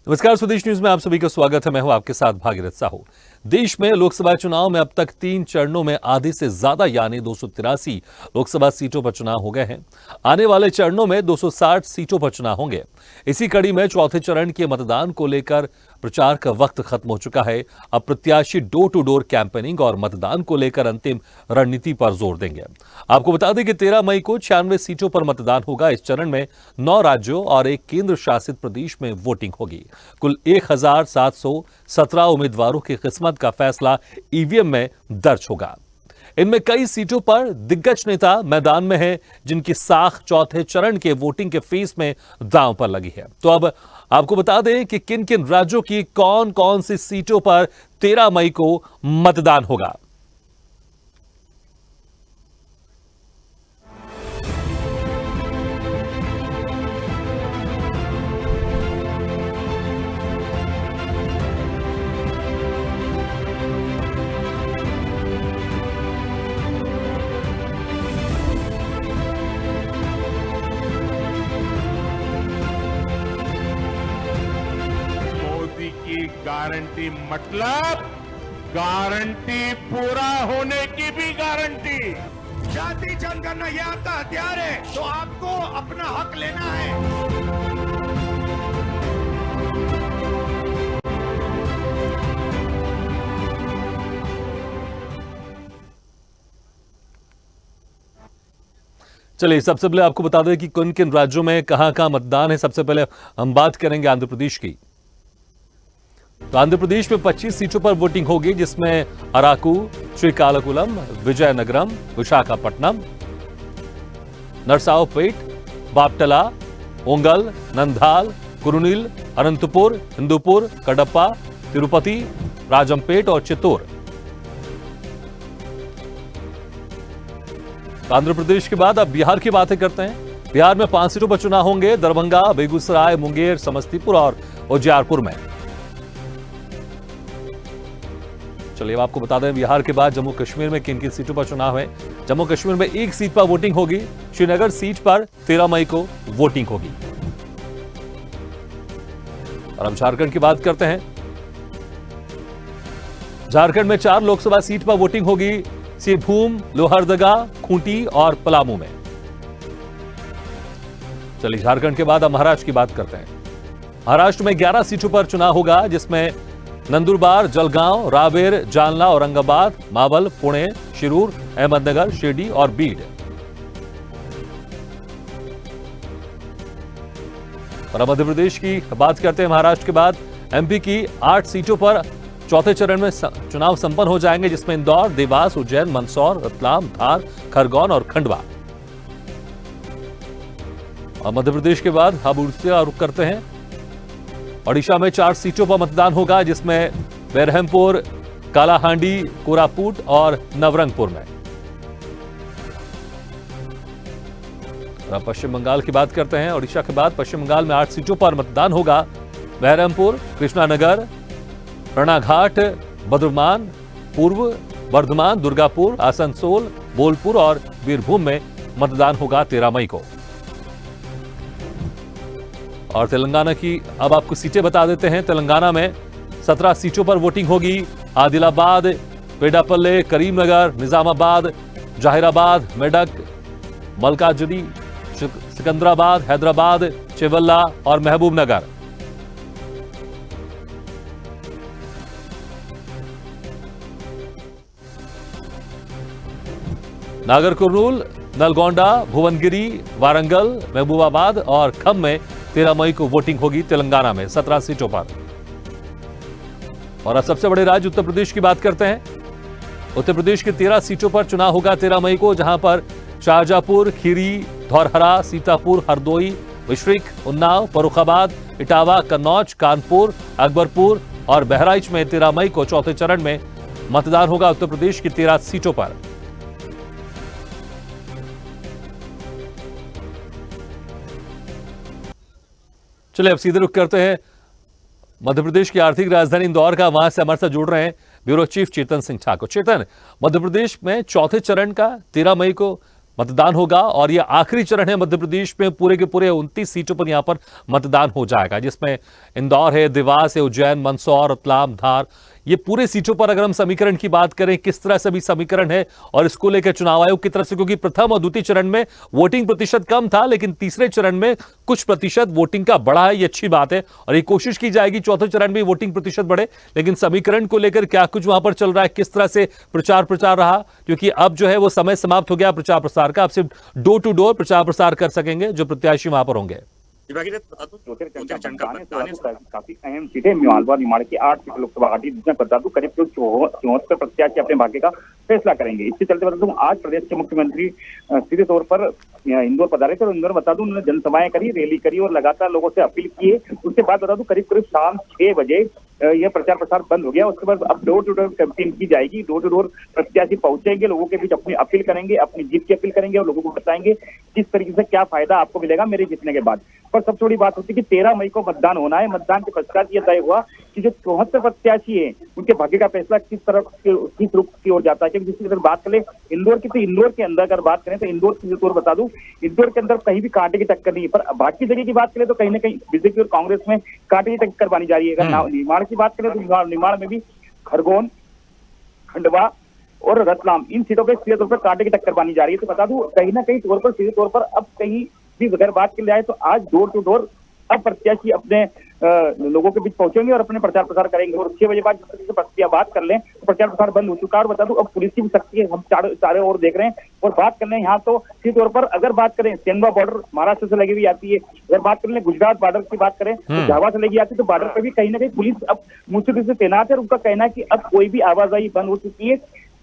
नमस्कार, स्वदेश न्यूज में आप सभी का स्वागत है। मैं हूं आपके साथ भागीरथ साहू। देश में लोकसभा चुनाव में अब तक 3 चरणों में आधे से ज्यादा यानी 283 लोकसभा सीटों पर चुनाव हो गए हैं। आने वाले चरणों में 260 सीटों पर चुनाव होंगे। इसी कड़ी में चौथे चरण के मतदान को लेकर प्रचार का वक्त खत्म हो चुका है। अब प्रत्याशी डोर टू डोर कैंपेनिंग और मतदान को लेकर अंतिम रणनीति पर जोर देंगे। आपको बता दें कि 13 मई को 96 सीटों पर मतदान होगा। इस चरण में 9 राज्यों और एक केंद्र शासित प्रदेश में वोटिंग होगी। कुल 1717 उम्मीदवारों की किस्मत का फैसला ईवीएम में दर्ज होगा। इनमें कई सीटों पर दिग्गज नेता मैदान में हैं, जिनकी साख चौथे चरण के वोटिंग के फेस में दांव पर लगी है। तो अब आपको बता दें कि किन किन राज्यों की कौन कौन सी सीटों पर 13 मई को मतदान होगा। की गारंटी मतलब गारंटी पूरा होने की भी गारंटी। जाति जनगणना ये आपका हथियार है, तो आपको अपना हक लेना है। चलिए, सबसे पहले आपको बता दें कि किन किन राज्यों में कहां मतदान है। सबसे पहले हम बात करेंगे आंध्र प्रदेश की। तो आंध्र प्रदेश में 25 सीटों पर वोटिंग होगी, जिसमें अराकू, श्रीकाकुलम, विजयनगरम, विशाखापट्टनम, नरसावपेट, बापटला, ओंगल, नंदाल, कुरुनील, अनंतपुर, हिंदूपुर, कडप्पा, तिरुपति, राजमपेट और चित्तौर। आंध्र प्रदेश के बाद अब बिहार की बातें करते हैं। बिहार में 5 सीटों पर चुनाव होंगे, दरभंगा, बेगूसराय, मुंगेर, समस्तीपुर और उजियारपुर में। चलिए, अब आपको बता दें बिहार के बाद जम्मू कश्मीर में किन किन सीटों पर चुनाव है। जम्मू कश्मीर में 1 सीट पर वोटिंग होगी। श्रीनगर सीट पर 13 मई को वोटिंग होगी। और अब झारखंड की बात करते हैं। झारखंड में 4 लोकसभा सीट पर वोटिंग होगी। सिरभूम, लोहरदगा, खूंटी और पलामू में। चलिए, झारखंड के बाद अब महाराष्ट्र की बात करते हैं। महाराष्ट्र में 11 सीटों पर चुनाव होगा, जिसमें नंदुरबार, जलगांव, रावेर, जालना, औरंगाबाद, मावल, पुणे, शिरूर, अहमदनगर, शिरडी और बीड। और अब मध्य प्रदेश की बात करते हैं। महाराष्ट्र के बाद एमपी की 8 सीटों पर चौथे चरण में चुनाव संपन्न हो जाएंगे, जिसमें इंदौर, देवास, उज्जैन, मंदसौर, रतलाम, धार, खरगोन और खंडवा। और मध्य प्रदेश के बाद अब उड़ीसा रुख करते हैं। ओडिशा में 4 सीटों पर मतदान होगा, जिसमें बेरहमपुर, कालाहांडी, कोरापुट और नवरंगपुर में। पश्चिम बंगाल की बात करते हैं। ओडिशा के बाद पश्चिम बंगाल में 8 सीटों पर मतदान होगा। बहरमपुर, कृष्णानगर, रणाघाट, बर्धमान, पूर्व बर्धमान, दुर्गापुर, आसनसोल, बोलपुर और बीरभूम में मतदान होगा 13 मई को। और तेलंगाना की अब आपको सीटें बता देते हैं। तेलंगाना में 17 सीटों पर वोटिंग होगी। आदिलाबाद, पेडापल्ले, करीमनगर, निजामाबाद, जहीराबाद, मेडक, मलकाजुगी, सिकंदराबाद, हैदराबाद, चेवल्ला और महबूब नगर। नागर कुर्नूल, नलगोंडा, भुवनगिरी, वारंगल, महबूबाबाद और खम में 13 मई को वोटिंग होगी। तेलंगाना में 17 सीटों पर। और अब सबसे बड़े राज्य उत्तर प्रदेश की बात करते हैं। उत्तर प्रदेश की 13 सीटों पर चुनाव होगा 13 मई को, जहां पर शाहजहांपुर, खीरी, धौरहरा, सीतापुर, हरदोई, विश्रिक, उन्नाव, फर्रुखाबाद, इटावा, कन्नौज, कानपुर, अकबरपुर और बहराइच में 13 मई को चौथे चरण में मतदान होगा उत्तर प्रदेश की 13 सीटों पर। चलिए, अब सीधे रुख करते हैं मध्य प्रदेश की आर्थिक राजधानी इंदौर का। वहां से हमारे साथ जुड़ रहे हैं ब्यूरो चीफ चेतन सिंह ठाकुर। चेतन, मध्य प्रदेश में चौथे चरण का 13 मई को मतदान होगा और यह आखिरी चरण है मध्य प्रदेश में। पूरे के पूरे 29 सीटों पर यहां पर मतदान हो जाएगा, जिसमें इंदौर है, देवास है, उज्जैन, मंदसौर, रतलाम, धार, ये पूरे सीटों पर अगर हम समीकरण की बात करें किस तरह से भी समीकरण है और इसको लेकर चुनाव आयोग की तरफ से, क्योंकि प्रथम और द्वितीय चरण में वोटिंग प्रतिशत कम था, लेकिन तीसरे चरण में कुछ प्रतिशत वोटिंग का बढ़ा है, ये अच्छी बात है और ये कोशिश की जाएगी चौथे चरण में वोटिंग प्रतिशत बढ़े। लेकिन समीकरण को लेकर क्या कुछ वहां पर चल रहा है, किस तरह से प्रचार रहा, क्योंकि अब जो है वो समय समाप्त हो गया प्रचार प्रसार का, अब सिर्फ डोर टू डोर प्रचार प्रसार कर सकेंगे जो प्रत्याशी वहां पर होंगे। काफी अहम सीटें मालवा निमाड़ की 8 सीट लोकसभा घाटी, जिसमें बता दूं करीब 74 प्रत्याशी अपने भाग्य का फैसला करेंगे। इसके चलते बता दूं आज प्रदेश के मुख्यमंत्री सीधे तौर पर इंदौर पधारे थे और इंदौर बता दूं उन्होंने जनसभाएं करी, रैली करी और लगातार लोगों से अपील की है। उसके बाद बता दूं करीब शाम 6 बजे यह प्रचार प्रसार बंद हो गया। उसके बाद अब डोर टू डोर कैंपेन की जाएगी। डोर टू डोर प्रत्याशी पहुंचेंगे, लोगों के बीच अपनी अपील करेंगे, अपनी जीत की अपील करेंगे और लोगों को बताएंगे किस तरीके से क्या फायदा आपको मिलेगा मेरे जीतने के बाद। पर सबसे बड़ी बात होती है कि 13 मई को मतदान होना है। मतदान के पश्चात यह तय हुआ कि जो 74 प्रत्याशी है उनके भाग्य का फैसला किस रुख की ओर जाता है। क्योंकि जिसकी अगर बात करें इंदौर की, तो इंदौर के अंदर अगर बात करें तो इंदौर की तौर बता दूं इंदौर के अंदर कहीं भी कांटे की टक्कर नहीं है। पर बाकी जगह की बात करें तो कहीं ना कहीं बीजेपी और कांग्रेस में कांटे की टक्कर मानी जा रही है। अगर निमाड़ की बात करें तो निमाड़ में भी खरगोन, खंडवा और रतलाम, इन सीटों पर सीधे तौर पर कांटे की टक्कर मानी जा रही है। तो बता दूं कहीं ना कहीं तौर पर सीधे तौर पर अब कहीं भी अगर बात की जाए तो आज डोर टू डोर अब प्रत्याशी अपने लोगों के बीच पहुंचेंगे और अपने प्रचार प्रसार करेंगे। और 6 बजे बाद जिस तरीके से बात कर लें तो प्रचार प्रसार बंद हो चुका है। और बता दूं अब पुलिस की भी सख्ती है, हम चारों ओर देख रहे हैं। और बात कर लें यहाँ तो सीधे तौर पर अगर बात करें सेंधवा बॉर्डर महाराष्ट्र से लगी हुई आती है, अगर बात कर लें गुजरात बॉर्डर की बात करें तो झावा से लगी आती है, तो बॉर्डर पर भी कहीं ना कहीं पुलिस अब मुस्तैदी से तैनात है। और उनका कहना है कि अब कोई भी आवाजाही बंद हो चुकी है।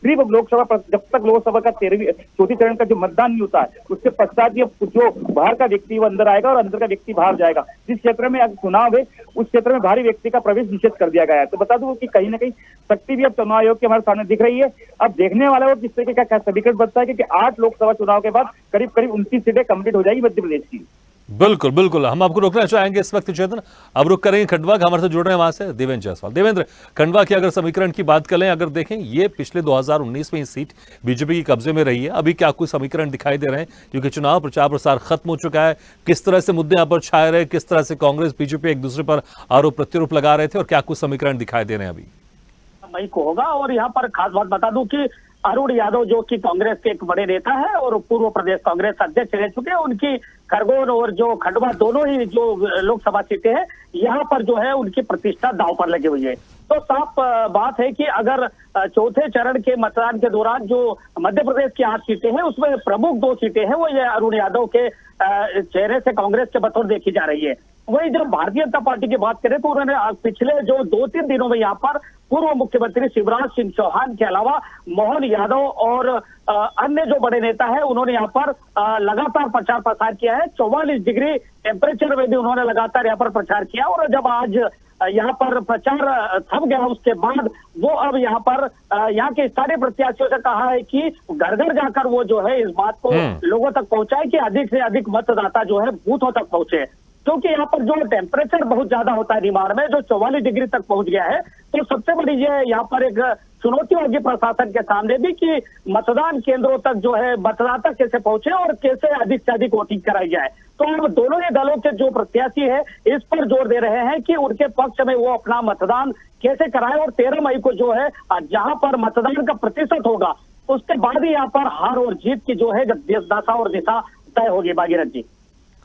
सिर्फ लोकसभा जब तक लोकसभा का 14वीं चरण का जो मतदान नहीं होता है उसके पश्चात ये जो बाहर का व्यक्ति वो अंदर आएगा और अंदर का व्यक्ति बाहर जाएगा। जिस क्षेत्र में चुनाव है उस क्षेत्र में बाहरी व्यक्ति का प्रवेश निषेध कर दिया गया है। तो बता दूं कि कहीं ना कहीं शक्ति भी अब चुनाव आयोग के हमारे सामने दिख रही है। अब देखने वाला वो किस तरीके का समीकरण बनता है कि 8 लोकसभा चुनाव के बाद करीब 29 सीटें कंप्लीट हो जाएगी मध्य प्रदेश की। बिल्कुल बिल्कुल, हम आपको रोकना चाहेंगे इस वक्त चेतन, अब रुक करेंगे खंडवा का, हमारे साथ जुड़ रहे हैं वहां से देवेंद्र जायसवाल। देवेंद्र, खंडवा की अगर समीकरण की बात करें, अगर देखें ये पिछले 2019 में ये सीट बीजेपी के कब्जे में रही है, अभी क्या कुछ समीकरण दिखाई दे रहे हैं क्योंकि चुनाव प्रचार प्रसार खत्म हो चुका है, किस तरह से मुद्दे यहाँ पर छाए रहे, किस तरह से कांग्रेस बीजेपी एक दूसरे पर आरोप प्रत्यारोप लगा रहे थे और क्या कुछ समीकरण दिखाई दे रहे हैं अभी? मई को होगा। और यहाँ पर खास बात बता दूं कि अरुण यादव जो कि कांग्रेस के एक बड़े नेता है और पूर्व प्रदेश कांग्रेस अध्यक्ष रह चुके हैं, उनकी खरगोन और जो खंडवा दोनों ही जो लोकसभा सीटें हैं यहाँ पर जो है उनकी प्रतिष्ठा दांव पर लगी हुई है। तो साफ बात है कि अगर चौथे चरण के मतदान के दौरान जो मध्य प्रदेश की 8 सीटें हैं उसमें प्रमुख 2 सीटें हैं वो ये अरुण यादव के चेहरे से कांग्रेस के बतौर देखी जा रही है। वही जब भारतीय जनता पार्टी की बात करें तो उन्होंने पिछले जो 2-3 दिनों में यहाँ पर पूर्व मुख्यमंत्री शिवराज सिंह चौहान के अलावा मोहन यादव और अन्य जो बड़े नेता है उन्होंने यहाँ पर लगातार प्रचार प्रसार किया है। 44 डिग्री टेम्परेचर में भी उन्होंने लगातार यहाँ पर प्रचार किया। और जब आज यहाँ पर प्रचार थम गया उसके बाद वो अब यहाँ पर यहाँ के स्थानीय प्रत्याशियों से कहा है कि घर घर जाकर वो जो है इस बात को लोगों तक पहुंचाए कि अधिक से अधिक मतदाता जो है बूथों तक पहुंचे, क्योंकि यहाँ पर जो टेम्परेचर बहुत ज्यादा होता है निमाड़ में जो 44 डिग्री तक पहुंच गया है। तो सबसे बड़ी ये यहाँ पर एक चुनौती होगी प्रशासन के सामने भी कि मतदान केंद्रों तक जो है मतदाता कैसे पहुंचे और कैसे अधिक से अधिक वोटिंग कराई जाए। तो अब दोनों ही दलों के जो प्रत्याशी है इस पर जोर दे रहे हैं कि उनके पक्ष में वो अपना मतदान कैसे कराए। और 13 मई को जो है जहां पर मतदान का प्रतिशत होगा उसके बाद ही यहाँ पर हार और जीत की जो है दशा और दिशा तय होगी। भागीरथ जी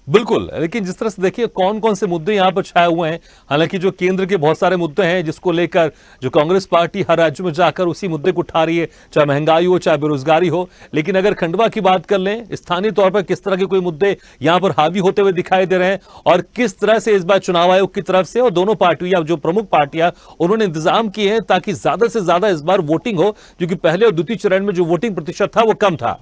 बिल्कुल, लेकिन जिस तरह से देखिए कौन कौन से मुद्दे यहां पर छाए हुए हैं, हालांकि जो केंद्र के बहुत सारे मुद्दे हैं जिसको लेकर जो कांग्रेस पार्टी हर राज्य में जाकर उसी मुद्दे को उठा रही है, चाहे महंगाई हो चाहे बेरोजगारी हो। लेकिन अगर खंडवा की बात कर लें, स्थानीय तौर पर किस तरह के कोई मुद्दे यहां पर हावी होते हुए दिखाई दे रहे हैं और किस तरह से इस बार चुनाव आयोग की तरफ से और दोनों पार्टियां जो प्रमुख पार्टियां उन्होंने इंतजाम किए हैं ताकि ज्यादा से ज्यादा इस बार वोटिंग हो, क्योंकि पहले और द्वितीय चरण में जो वोटिंग प्रतिशत था वो कम था।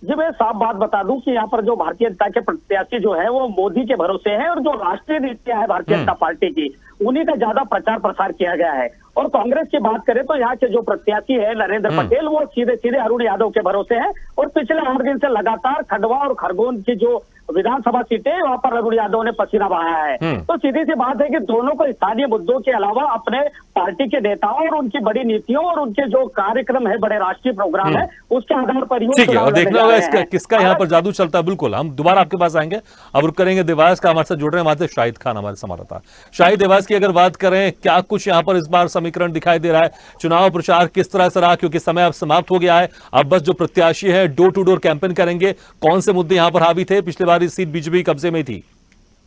जी मैं साफ बात बता दूं कि यहाँ पर जो भारतीय जनता के प्रत्याशी जो है वो मोदी के भरोसे हैं और जो राष्ट्रीय नीतियां है भारतीय जनता पार्टी की उन्हीं का ज्यादा प्रचार प्रसार किया गया है। और कांग्रेस की बात करें तो यहाँ के जो प्रत्याशी है नरेंद्र पटेल, वो सीधे सीधे अरुण यादव के भरोसे है। और पिछले 8 दिन से लगातार खंडवा और खरगोन की जो विधानसभा सीटें, वहां पर अरुण यादव ने पसीना बहाया है। तो सीधी सी बात है कि दोनों को स्थानीय मुद्दों के अलावा अपने पार्टी के नेताओं और उनकी बड़ी नीतियों और उनके जो कार्यक्रम है, बड़े राष्ट्रीय प्रोग्राम है, उसके आधार पर ठीक है। और देखना होगा इसका किसका यहाँ पर जादू चलता है। बिल्कुल, हम दोबारा आपके पास आएंगे। अब रुक करेंगे देवास का, हमारे साथ जुड़ रहे हैं हमारे शाहिद खान, हमारे संवाददाता। शाहिद, देवास की अगर बात करें, क्या कुछ यहाँ पर इस बार समीकरण दिखाई दे रहा है? चुनाव प्रचार किस तरह से रहा, क्योंकि समय अब समाप्त हो गया है, अब बस जो प्रत्याशी है डोर टू डोर कैंपेन करेंगे। कौन से मुद्दे यहाँ पर हावी थे? पिछली बार इस सीट बीजेपी कब्जे में थी।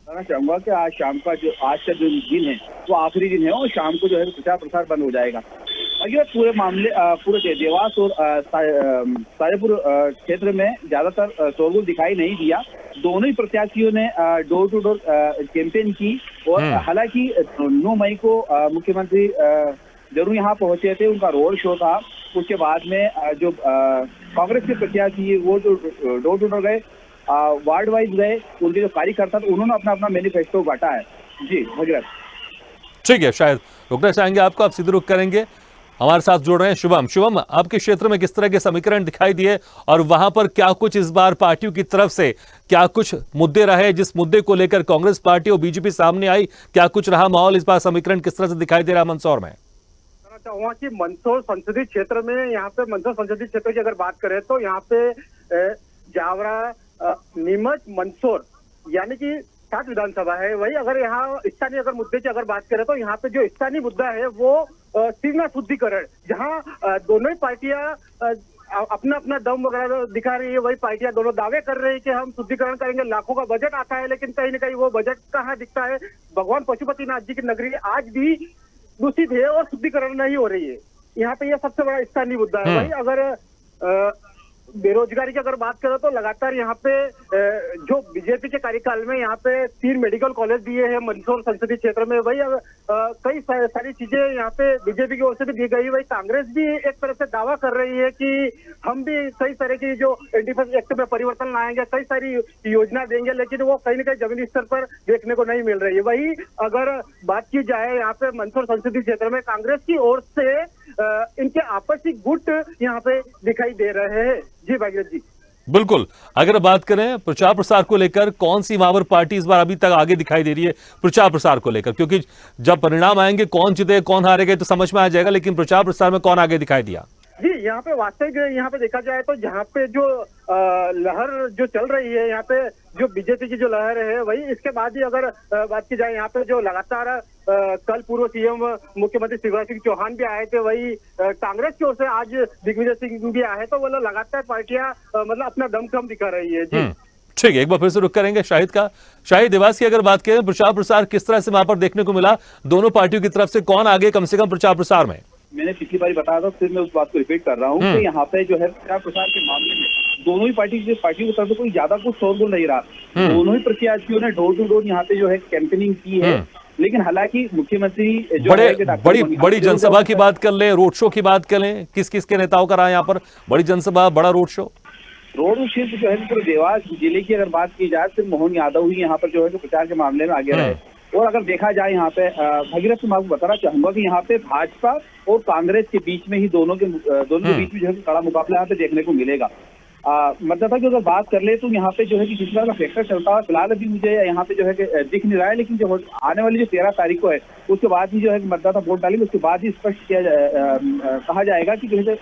चाहूंगा कि आज शाम का जो दिन है वो आखिरी दिन है और शाम को जो है प्रचार प्रसार बंद हो जाएगा। और ये पूरे मामले पूरे देवास और सारेपुर क्षेत्र में ज्यादातर शोरगुल दिखाई नहीं दिया। दोनों ही प्रत्याशियों ने डोर टू डोर कैंपेन की और हालांकि 9 मई को मुख्यमंत्री जरूर यहाँ पहुंचे थे, उनका रोड शो था। उसके बाद में जो कांग्रेस के प्रत्याशी वो जो डोर टू डोर गए, वार्ड वाइज गए, उनके जो कार्यकर्ता थे उन्होंने अपना अपना मैनिफेस्टो बांटा है। जी भगीरथ। ठीक है, शायद रुकना चाहेंगे आपको, आप सीधे रुक करेंगे। हमारे साथ जुड़ रहे हैं शुभम। शुभम, आपके क्षेत्र में किस तरह के समीकरण दिखाई दिए और वहां पर क्या कुछ इस बार पार्टियों की तरफ से क्या कुछ मुद्दे रहे, जिस मुद्दे को लेकर कांग्रेस पार्टी और बीजेपी सामने आई, क्या कुछ रहा माहौल? इस बार समीकरण किस तरह से दिखाई दे रहा है मंदसौर में? वहाँ की मंदसौर संसदीय क्षेत्र में, यहाँ पे मंदसौर संसदीय क्षेत्र की अगर बात करें तो यहाँ पे जावरा, नीमच, मंदसौर यानी कि 7 विधानसभा है। वही अगर यहाँ स्थानीय अगर मुद्दे की अगर बात करें तो यहाँ पे जो स्थानीय मुद्दा है वो सीमा शुद्धिकरण, जहाँ दोनों ही पार्टियां अपना अपना दम वगैरह दिखा रही है। वही पार्टियां दोनों दावे कर रही है कि हम शुद्धिकरण करेंगे, लाखों का बजट आता है, लेकिन कहीं न कहीं वो बजट कहाँ दिखता है? भगवान पशुपतिनाथ जी की नगरी आज भी दूषित है और शुद्धिकरण नहीं हो रही है। यहाँ पे यह सबसे बड़ा स्थानीय मुद्दा है। वही अगर बेरोजगारी की अगर बात करें तो लगातार यहाँ पे जो बीजेपी के कार्यकाल में यहाँ पे 3 मेडिकल कॉलेज दिए हैं मंदसौर संसदीय क्षेत्र में। वही कई सारी चीजें यहाँ पे बीजेपी की ओर से भी दी गई। वही कांग्रेस भी एक तरह से दावा कर रही है कि हम भी कई तरह की जो एंटीफेस एक्ट में परिवर्तन लाएंगे, कई सारी योजना देंगे, लेकिन वो कहीं न कहीं जमीनी स्तर पर देखने को नहीं मिल रही है। वही अगर बात की जाए यहाँ पे मंदसौर संसदीय क्षेत्र में कांग्रेस की ओर से इनके आपसी गुट यहाँ पे दिखाई दे रहे हैं। जी भागीरथ जी। बिल्कुल, अगर बात करें प्रचार प्रसार को लेकर, कौन सी वहां पर पार्टी इस बार अभी तक आगे दिखाई दे रही है प्रचार प्रसार को लेकर? क्योंकि जब परिणाम आएंगे, कौन जीते कौन हारेगा तो समझ में आ जाएगा, लेकिन प्रचार प्रसार में कौन आगे दिखाई दिया? जी, यहाँ पे वास्तविक यहाँ पे देखा जाए तो जहाँ पे जो लहर जो चल रही है, यहाँ पे जो बीजेपी की जो लहर है, वही इसके बाद ही अगर बात की जाए यहाँ पे जो लगातार कल पूर्व सीएम मुख्यमंत्री शिवराज सिंह चौहान भी आए थे, वही कांग्रेस की ओर से आज दिग्विजय सिंह भी आए, तो वो लगातार पार्टियां मतलब अपना दमखम दिखा रही है। जी ठीक है, एक बार फिर से रुक करेंगे शाहिद का। शाहिद, देवास की अगर बात करें, प्रचार प्रसार किस तरह से वहां पर देखने को मिला? दोनों पार्टियों की तरफ से कौन आगे कम से कम प्रचार प्रसार में? मैंने पिछली बार बताया था, फिर मैं उस बात को रिपीट कर रहा हूँ कि यहाँ पे जो है प्रचार प्रसार के मामले में दोनों ही पार्टियों की तरफ से कोई ज्यादा कुछ शोरगुल नहीं रहा। दोनों ही प्रत्याशियों ने डोर टू डोर यहाँ पे जो है कैंपेनिंग की है। लेकिन हालांकि मुख्यमंत्री बड़ी जनसभा की बात कर लें, रोड शो की बात कर लें, किस किस के नेताओं का रहा यहाँ पर बड़ी जनसभा, बड़ा रोड शो? रोड क्षेत्र जो है पूरे देवास जिले की अगर बात की जाए, सिर्फ मोहन यादव ही यहाँ पर जो है प्रचार के मामले में आगे रहे। और अगर देखा जाए यहाँ पे भगीरथ, मैं आपको बताना चाहूंगा कि यहाँ पे भाजपा और कांग्रेस के बीच में ही दोनों के बीच में जो है कड़ा मुकाबला यहाँ पे देखने को मिलेगा। मतलब कि अगर बात कर ले तो यहाँ पे जो है कि किस तरह का फैक्टर चलता है फिलहाल अभी मुझे यहाँ पे जो है दिख नहीं रहा है, लेकिन जो आने वाली जो 13 तारीख को है उसके बाद ही जो है मतदाता वोट डालेंगे, उसके बाद ही स्पष्ट किया कहा जाएगा कि जो है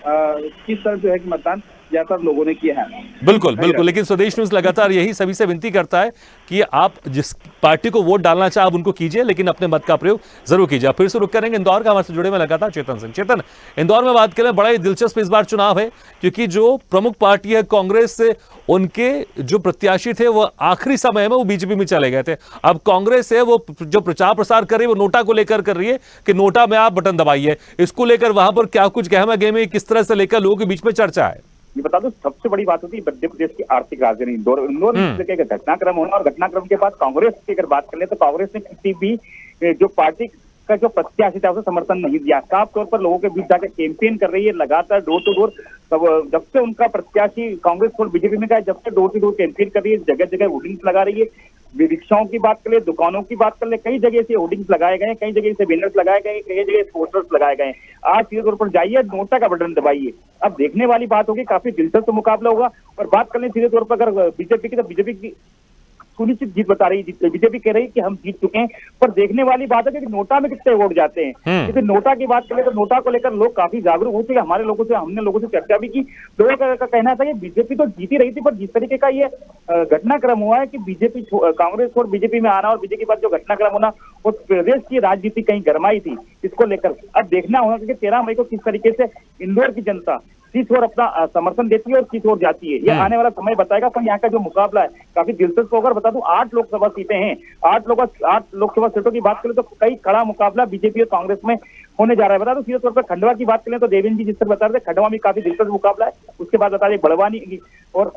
किस तरह जो है कि मतदान ज्यादातर लोगों ने किया है। बिल्कुल बिल्कुल, लेकिन स्वदेश न्यूज लगातार यही सभी से विनती करता है कि आप जिस पार्टी को वोट डालना चाहे आप उनको कीजिए, लेकिन अपने मत का प्रयोग जरूर कीजिए। फिर से रुक करेंगे इंदौर का, हमारे से जुड़े में लगातार चेतन सिंह। चेतन, इंदौर में बात करें, बड़ा ही दिलचस्प इस बार चुनाव है, क्योंकि जो प्रमुख पार्टी है कांग्रेस से, उनके जो प्रत्याशी थे वो आखिरी समय में वो बीजेपी में चले गए थे। अब कांग्रेस है वो जो प्रचार प्रसार कर रही है वो नोटा को लेकर कर रही है कि नोटा में आप बटन दबाइए। इसको लेकर वहां पर क्या कुछ गहमा गहमी किस तरह से लेकर लोगों के बीच में चर्चा है? ये बता दो, सबसे बड़ी बात होती है मध्य प्रदेश की आर्थिक राजधानी इंदौर में घटनाक्रम होना, और घटनाक्रम के बाद कांग्रेस की अगर बात कर ले तो कांग्रेस ने किसी भी जो पार्टी का जो प्रत्याशी था उसे समर्थन नहीं दिया। साफ तौर पर लोगों के बीच जाकर कैंपेन कर रही है लगातार डोर टू डोर। तब जब से उनका प्रत्याशी कांग्रेस और बीजेपी में का जब से डोर टू डोर कैंपेन कर रही है, जगह जगह होर्डिंग्स लगा रही है। रिक्शाओं की बात कर ले, दुकानों की बात कर ले, कई जगह से होर्डिंग्स लगाए गए हैं, कई जगह से बैनर्स लगाए गए हैं, कई जगह पोस्टर्स लगाए गए हैं। आज सीधे तौर पर जाइए, नोटा का बटन दबाइए। अब देखने वाली बात होगी, काफी दिलचस्प मुकाबला होगा। और बात कर ले सीधे तौर पर अगर बीजेपी की, तो बीजेपी की सुनिश्चित जीत बता रही है। बीजेपी कह रही है कि हम जीत चुके हैं, पर देखने वाली बात है कि नोटा में कितने वोट जाते हैं। जैसे नोटा की बात करें तो नोटा को लेकर लोग काफी जागरूक हो चुके। हमने लोगों से चर्चा भी की। लोगों का कहना था कि बीजेपी तो जीती रही थी, पर जिस तरीके का ये घटनाक्रम हुआ है कि बीजेपी कांग्रेस और बीजेपी में आना और बीजेपी के बाद जो घटनाक्रम होना, वो प्रदेश की राजनीति कहीं गरमाई थी। इसको लेकर अब देखना होगा कि 13 मई को किस तरीके से इंदौर की जनता किस ओर अपना समर्थन देती है और किस ओर जाती है, ये आने वाला समय बताएगा। पर यहाँ का जो मुकाबला है काफी दिलचस्प होगा। बता दूं 8 लोकसभा सीटें हैं। 8 लोकसभा सीटों की बात करें तो कई कड़ा मुकाबला बीजेपी और कांग्रेस में होने जा रहा है। बता दूं सीधे तौर पर खंडवा की बात करें तो देवेंद्र जी जिस तरह बता रहे थे, खंडवा में काफी दिलचस्प मुकाबला है। उसके बाद बता दें बड़वानी और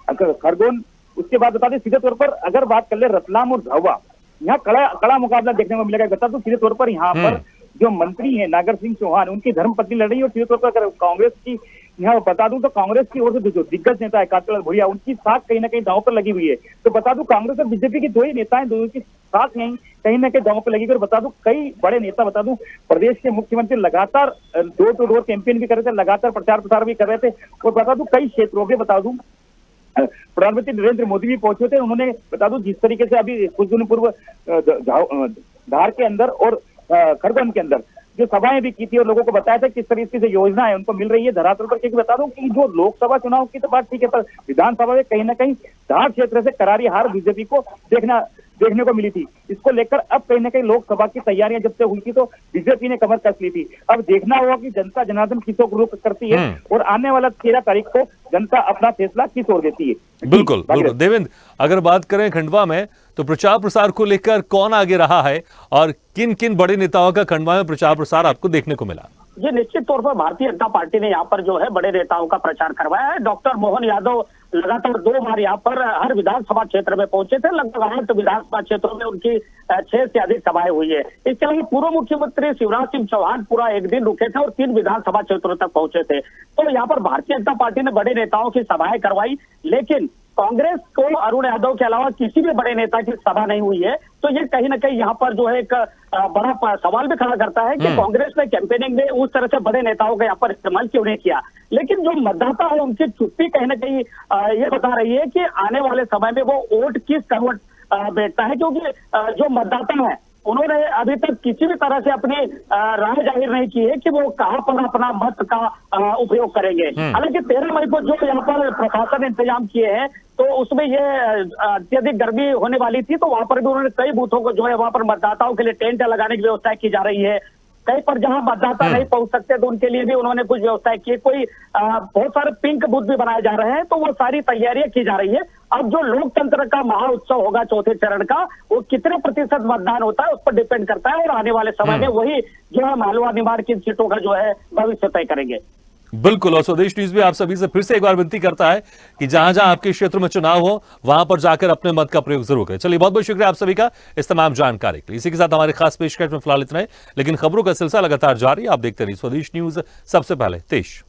खरगोन। उसके बाद बता दें सीधे तौर पर अगर बात कर ले रतलाम और झाबुआ, यहाँ कड़ा मुकाबला देखने को मिलेगा। बता दूं सीधे तौर पर यहाँ पर जो मंत्री हैं नागर सिंह चौहान, उनकी धर्मपत्नी लड़ रही है। और सीधे तौर पर अगर कांग्रेस की यहाँ बता दूं तो कांग्रेस की ओर से जो दिग्गज नेता है कांतिलाल भूरिया, उनकी साख कहीं ना कहीं दांव पर लगी हुई है। तो बता दूं कांग्रेस और बीजेपी के दो ही नेता हैं, दोनों की साख कहीं ना कहीं दांव पर लगी हुई। और बता दूं कई बड़े नेता, बता दूं प्रदेश के मुख्यमंत्री लगातार डोर टू डोर कैंपेन भी कर रहे थे, लगातार प्रचार प्रसार भी कर रहे थे। और बता दूं कई क्षेत्रों में बता दूं प्रधानमंत्री नरेंद्र मोदी भी पहुंचे थे। उन्होंने बता दूं जिस तरीके से अभी कुछ दिन पूर्व धार के अंदर और खरगोन के अंदर जो सभाएं भी की थी और लोगों को बताया था किस तरीके से योजना है उनको मिल रही है धरातल पर। क्योंकि बता दूं कि जो लोकसभा चुनाव की तो बात ठीक है, पर विधानसभा में कहीं ना कहीं धार क्षेत्र से करारी हार बीजेपी को देखने को मिली थी। इसको लेकर अब कहीं ना कहीं लोकसभा की तैयारियां जब से हुई थी तो बीजेपी ने कमर कस ली थी। अब देखना होगा कि जनता जनार्दन किसों को रुख करती है और आने वाला 13 तारीख को जनता अपना फैसला किस ओर देती है। बिल्कुल बिल्कुल। देवेंद्र, अगर बात करें खंडवा में तो प्रचार प्रसार को लेकर कौन आगे रहा है और किन किन बड़े नेताओं का खंडवा में प्रचार प्रसार आपको देखने को मिला? ये निश्चित तौर पर भारतीय जनता पार्टी ने यहाँ पर जो है बड़े नेताओं का प्रचार करवाया है। डॉक्टर मोहन यादव लगातार 2 बार यहाँ पर हर विधानसभा क्षेत्र में पहुंचे थे। लगभग 8 विधानसभा क्षेत्रों में उनकी 6 से अधिक सभाएं हुई है। इसके अलावा पूर्व मुख्यमंत्री शिवराज सिंह चौहान पूरा एक दिन रुके थे और 3 विधानसभा क्षेत्रों तक पहुंचे थे। तो यहाँ पर भारतीय जनता पार्टी ने बड़े नेताओं की सभाएं करवाई, लेकिन कांग्रेस को अरुण यादव के अलावा किसी भी बड़े नेता की सभा नहीं हुई है। तो ये कहीं ना कहीं यहाँ पर जो है एक बड़ा सवाल भी खड़ा करता है कि कांग्रेस ने कैंपेनिंग में उस तरह से बड़े नेताओं का यहाँ पर इस्तेमाल क्यों नहीं किया। लेकिन जो मतदाता है उनकी चुप्पी कहीं ना कहीं ये बता रही है कि आने वाले समय में वो वोट किस तरफ बैठता है, क्योंकि जो मतदाता है उन्होंने अभी तक किसी भी तरह से अपनी राय जाहिर नहीं की है कि वो कहाँ पर अपना मत का उपयोग करेंगे। हालांकि 13 मई को जो यहाँ पर प्रशासन इंतजाम किए हैं तो उसमें ये अत्यधिक गर्मी होने वाली थी, तो वहां पर भी उन्होंने कई बूथों को जो है वहां पर मतदाताओं के लिए टेंट लगाने की व्यवस्था की जा रही है। कहीं पर जहां मतदाता नहीं पहुंच सकते तो उनके लिए भी उन्होंने कुछ व्यवस्था की। कोई बहुत सारे पिंक बूथ भी बनाए जा रहे हैं, तो वो सारी तैयारियां की जा रही है। अब जो लोकतंत्र का महाउत्सव होगा चौथे चरण का, वो कितने प्रतिशत मतदान होता है उस पर डिपेंड करता है और आने वाले समय में वही जो है मालवा निमाड़ की सीटों का जो है भविष्य तय करेंगे। बिल्कुल। और स्वदेश न्यूज भी आप सभी से फिर से एक बार विनती करता है कि जहां जहां आपके क्षेत्र में चुनाव हो वहां पर जाकर अपने मत का प्रयोग जरूर करें। चलिए, बहुत बहुत शुक्रिया आप सभी का इस तमाम जानकारी के लिए। इसी के साथ हमारे खास पेशकश में फिलहाल इतना है, लेकिन खबरों का सिलसिला लगातार जारी है। आप देखते रहिए स्वदेश न्यूज, सबसे पहले देश।